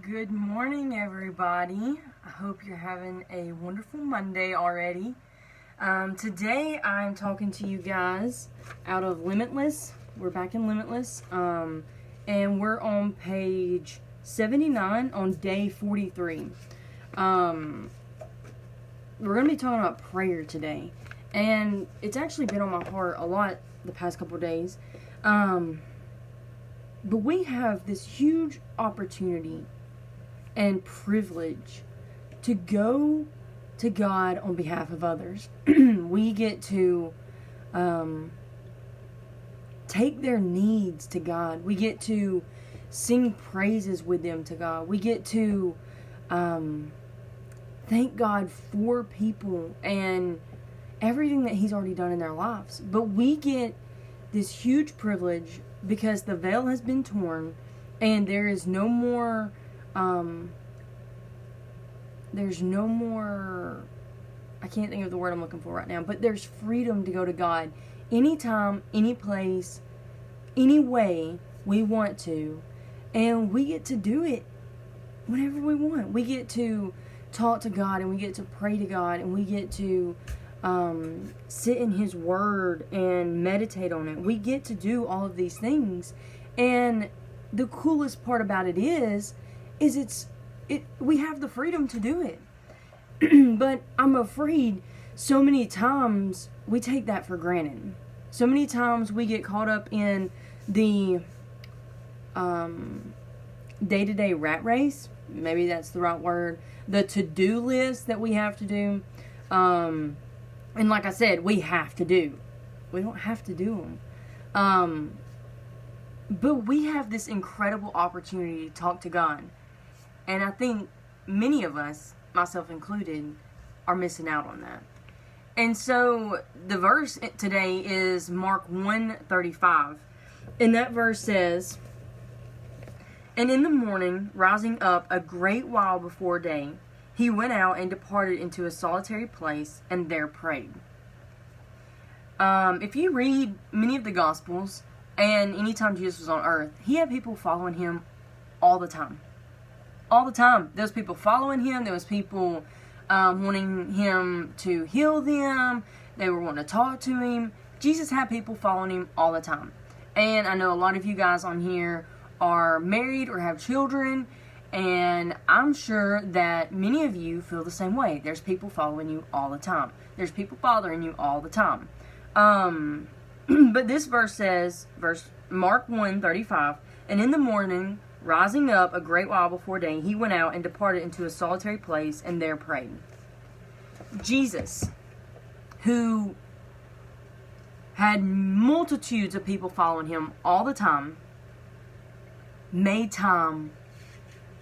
Good morning, everybody. I hope you're having a wonderful Monday already. Today, I'm talking to you guys out of Limitless. We're back in Limitless, and we're on page 79 on day 43. We're going to be talking about prayer today, and it's actually been on my heart a lot the past couple days. But we have this huge opportunity and privilege to go to God on behalf of others. We get to take their needs to God. We get to sing praises with them to God. We get to thank God for people and everything that He's already done in their lives. But we get this huge privilege because the veil has been torn and there is no more there's no more, I can't think of the word I'm looking for right now, but there's freedom to go to God anytime, any place, any way we want to, and we get to do it whenever we want. We get to talk to God, and we get to pray to God, and we get to sit in His Word and meditate on it. We get to do all of these things, and the coolest part about it is we have the freedom to do it. But I'm afraid so many times we take that for granted. So many times we get caught up in the day-to-day rat race. Maybe that's the right word. The to-do list that we have to do. And like I said, we have to do. We don't have to do them. But we have this incredible opportunity to talk to God. And I think many of us, myself included, are missing out on that. And so the verse today is Mark 1:35. And that verse says, "And in the morning, rising up a great while before day, he went out and departed into a solitary place and there prayed." If you read many of the Gospels, and anytime Jesus was on earth, he had people following him all the time. All the time. There was people following him. There was people wanting him to heal them. They were wanting to talk to him. Jesus had people following him all the time. And I know a lot of you guys on here are married or have children. And I'm sure that many of you feel the same way. There's people following you all the time. There's people bothering you all the time. But this verse says, Mark 1:35, "And in the morning, rising up a great while before day, he went out and departed into a solitary place and there prayed." Jesus, who had multitudes of people following him all the time, made time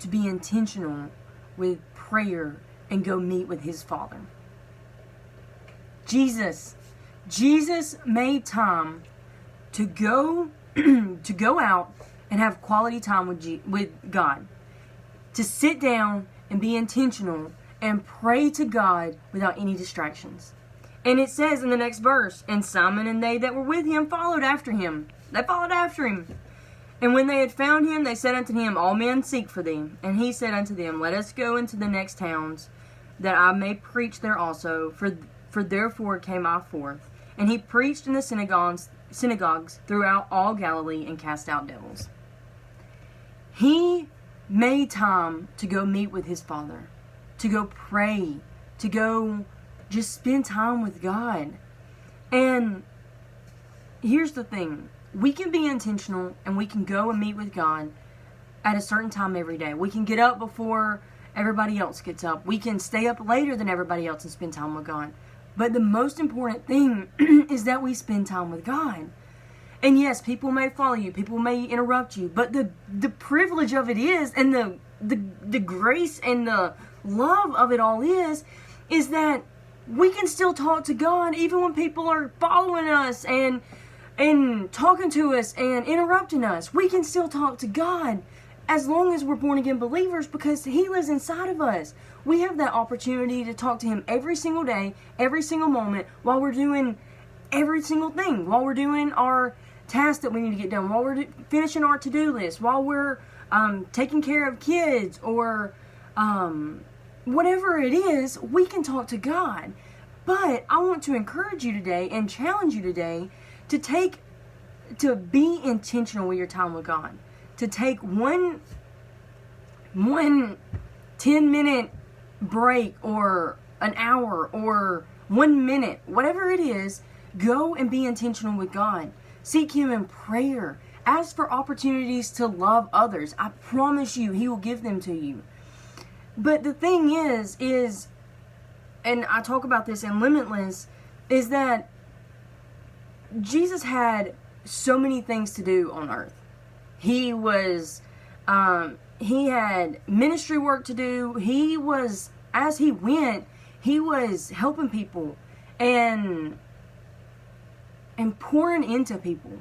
to be intentional with prayer and go meet with his Father. Jesus made time to go out and have quality time with God. To sit down and be intentional and pray to God without any distractions. And it says in the next verse, "And Simon and they that were with him followed after him." They followed after him. "And when they had found him, they said unto him, All men seek for thee. And he said unto them, Let us go into the next towns, that I may preach there also. For therefore came I forth. And he preached in the synagogues throughout all Galilee, and cast out devils." He made time to go meet with his Father, to go pray, to go just spend time with God. And here's the thing. We can be intentional and we can go and meet with God at a certain time every day. We can get up before everybody else gets up. We can stay up later than everybody else and spend time with God. But the most important thing is that we spend time with God. And yes, people may follow you, people may interrupt you, but the privilege of it is, and the grace and the love of it all is that we can still talk to God even when people are following us and talking to us and interrupting us. We can still talk to God as long as we're born again believers, because He lives inside of us. We have that opportunity to talk to Him every single day, every single moment, while we're doing every single thing, while we're doing our tasks that we need to get done, while we're finishing our to-do list, while we're taking care of kids, or whatever it is, we can talk to God. But I want to encourage you today and challenge you today to be intentional with your time with God. To take one 10-minute break, or an hour, or 1 minute, whatever it is, go and be intentional with God. Seek Him in prayer. Ask for opportunities to love others. I promise you, He will give them to you. But the thing is, and I talk about this in Limitless, is that Jesus had so many things to do on earth. He had ministry work to do. As he went, he was helping people and pouring into people.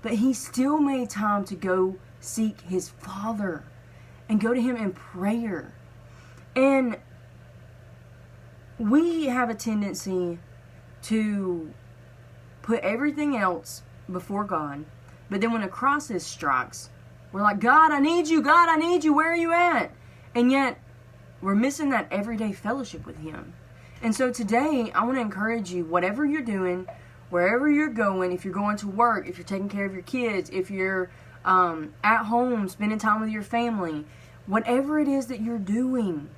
But he still made time to go seek his Father and go to him in prayer. And we have a tendency to put everything else before God. But then when a crisis strikes, we're like, God, I need you. God, I need you. Where are you at? And yet, we're missing that everyday fellowship with Him. And so today, I want to encourage you, whatever you're doing, wherever you're going, if you're going to work, if you're taking care of your kids, if you're at home, spending time with your family, whatever it is that you're doing,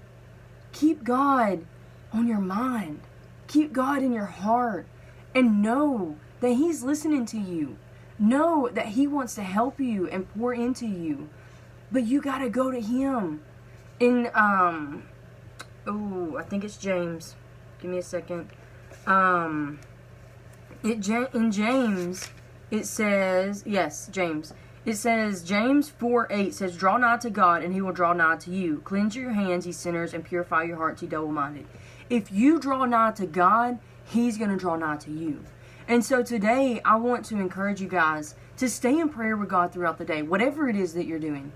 keep God on your mind. Keep God in your heart. And know that He's listening to you. Know that He wants to help you and pour into you. But you got to go to Him. In, I think it's James. Give me a second. In James, it says, yes, James. It says, James 4:8 says, draw nigh to God, and He will draw nigh to you. Cleanse your hands, ye sinners, and purify your hearts, ye double-minded. If you draw nigh to God, He's going to draw nigh to you. And so today, I want to encourage you guys to stay in prayer with God throughout the day, whatever it is that you're doing.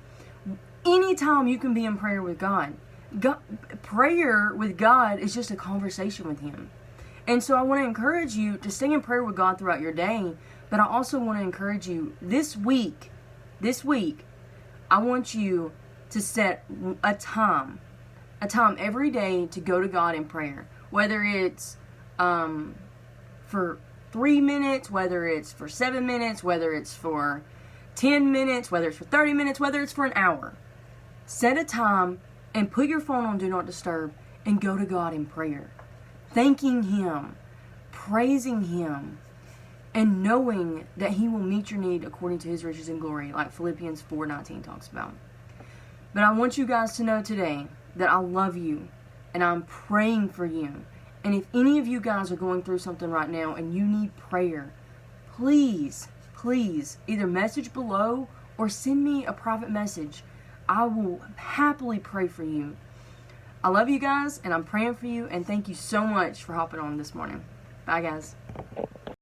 Anytime you can be in prayer with God. Prayer with God is just a conversation with Him. And so I want to encourage you to stay in prayer with God throughout your day. But I also want to encourage you this week, I want you to set a time every day to go to God in prayer. Whether it's for 3 minutes, whether it's for 7 minutes, whether it's for 10 minutes, whether it's for 30 minutes, whether it's for an hour. Set a time and put your phone on Do Not Disturb and go to God in prayer. Thanking Him, praising Him, and knowing that He will meet your need according to His riches and glory, like Philippians 4:19 talks about. But I want you guys to know today that I love you and I'm praying for you. And if any of you guys are going through something right now and you need prayer, please either message below or send me a private message. I will happily pray for you. I love you guys and I'm praying for you, and thank you so much for hopping on this morning. Bye, guys.